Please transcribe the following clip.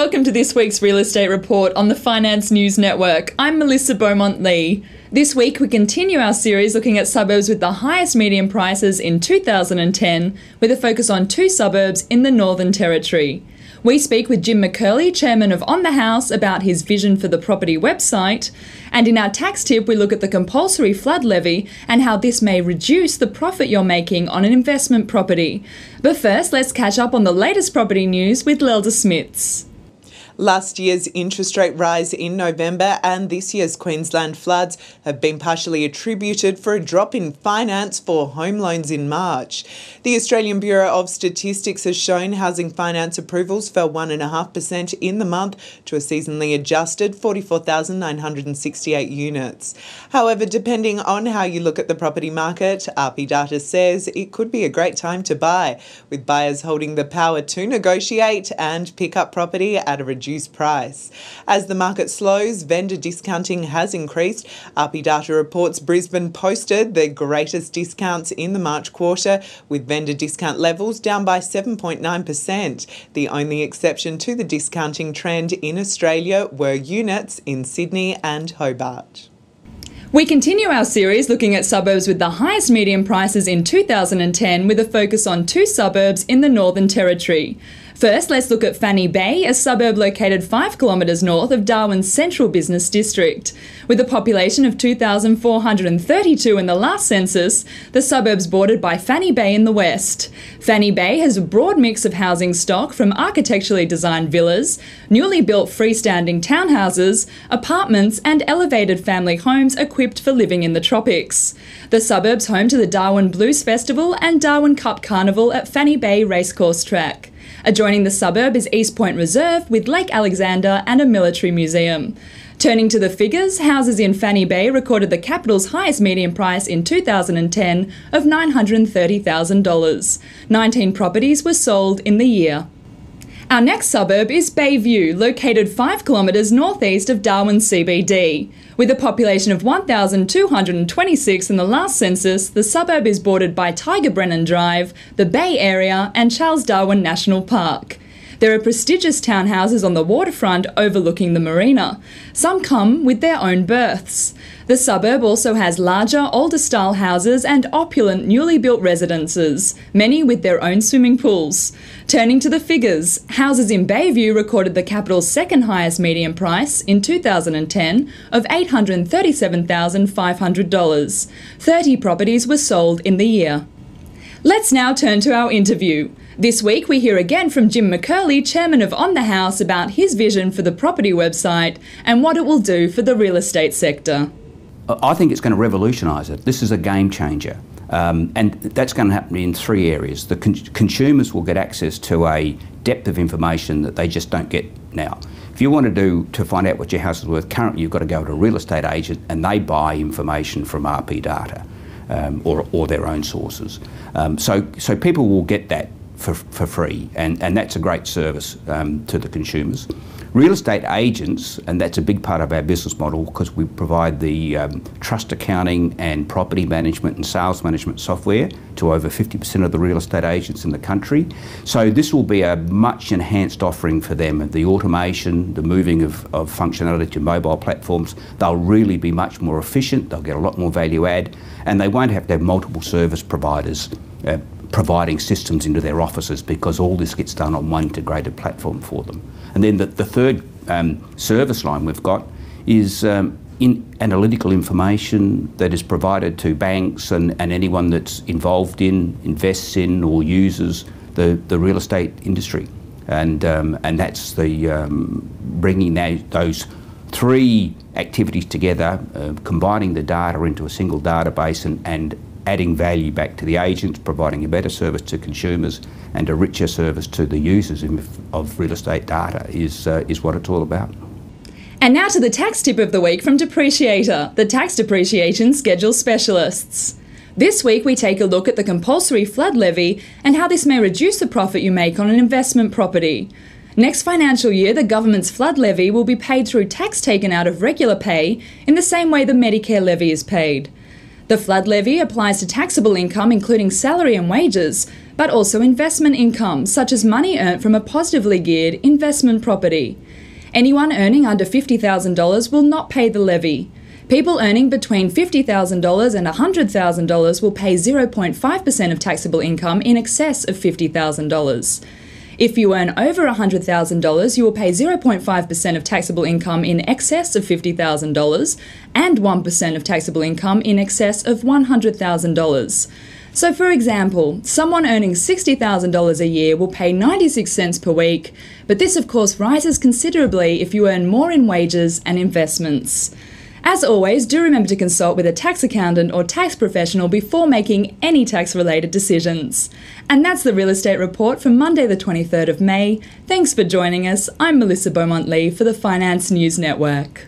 welcome to this week's Real Estate Report on the Finance News Network. I'm Melissa Beaumont-Lee. This week we continue our series looking at suburbs with the highest median prices in 2010, with a focus on two suburbs in the Northern Territory. We speak with Jim McCurley, Chairman of On the House, about his vision for the property website. And in our tax tip, we look at the compulsory flood levy and how this may reduce the profit you're making on an investment property. But first, let's catch up on the latest property news with Lelda Smits. Last year's interest rate rise in November and this year's Queensland floods have been partially attributed for a drop in finance for home loans in March. The Australian Bureau of Statistics has shown housing finance approvals fell 1.5% in the month to a seasonally adjusted 44,968 units. However, depending on how you look at the property market, RP data says it could be a great time to buy, with buyers holding the power to negotiate and pick up property at a reduced price. As the market slows, vendor discounting has increased. RP data reports Brisbane posted their greatest discounts in the March quarter, with vendor discount levels down by 7.9%. The only exception to the discounting trend in Australia were units in Sydney and Hobart. We continue our series looking at suburbs with the highest median prices in 2010, with a focus on two suburbs in the Northern Territory. First, let's look at Fanny Bay, a suburb located 5 kilometres north of Darwin's central business district. With a population of 2,432 in the last census, the suburb's bordered by Fanny Bay in the west. Fanny Bay has a broad mix of housing stock, from architecturally designed villas, newly built freestanding townhouses, apartments and elevated family homes equipped for living in the tropics. The suburb's home to the Darwin Blues Festival and Darwin Cup Carnival at Fanny Bay Racecourse Track. Adjoining the suburb is East Point Reserve, with Lake Alexander and a military museum. Turning to the figures, houses in Fanny Bay recorded the capital's highest median price in 2010 of $930,000. 19 properties were sold in the year. Our next suburb is Bayview, located 5 kilometres northeast of Darwin CBD. With a population of 1,226 in the last census, the suburb is bordered by Tiger Brennan Drive, the Bay Area and Charles Darwin National Park. There are prestigious townhouses on the waterfront overlooking the marina. Some come with their own berths. The suburb also has larger, older-style houses and opulent, newly built residences, many with their own swimming pools. Turning to the figures, houses in Bayview recorded the capital's second highest median price in 2010 of $837,500. 30 properties were sold in the year. Let's now turn to our interview. This week we hear again from Jim McCurley, Chairman of On the House, about his vision for the property website and what it will do for the real estate sector. I think it's going to revolutionise it. This is a game changer. And that's going to happen in three areas. The consumers will get access to a depth of information that they just don't get now. If you want to find out what your house is worth currently, you've got to go to a real estate agent and they buy information from RP data or their own sources. So people will get that for free, and that's a great service to the consumers. Real estate agents, and that's a big part of our business model because we provide the trust accounting and property management and sales management software to over 50% of the real estate agents in the country. So this will be a much enhanced offering for them. The automation, the moving of functionality to mobile platforms, they'll really be much more efficient, they'll get a lot more value add, and they won't have to have multiple service providers providing systems into their offices, because all this gets done on one integrated platform for them. And then the third service line we've got is in analytical information that is provided to banks and anyone that's involved in, invests in or uses the real estate industry. And that's the bringing those three activities together, combining the data into a single database and adding value back to the agents, providing a better service to consumers and a richer service to the users of real estate data is what it's all about. And now to the tax tip of the week from Depreciator, the tax depreciation schedule specialists. This week we take a look at the compulsory flood levy and how this may reduce the profit you make on an investment property. Next financial year, the government's flood levy will be paid through tax taken out of regular pay in the same way the Medicare levy is paid. The flood levy applies to taxable income including salary and wages, but also investment income, such as money earned from a positively geared investment property. Anyone earning under $50,000 will not pay the levy. People earning between $50,000 and $100,000 will pay 0.5% of taxable income in excess of $50,000. If you earn over $100,000, you will pay 0.5% of taxable income in excess of $50,000 and 1% of taxable income in excess of $100,000. So for example, someone earning $60,000 a year will pay 96 cents per week, but this of course rises considerably if you earn more in wages and investments. As always, do remember to consult with a tax accountant or tax professional before making any tax-related decisions. And that's the Real Estate Report for Monday the 23rd of May. Thanks for joining us. I'm Melissa Beaumont-Lee for the Finance News Network.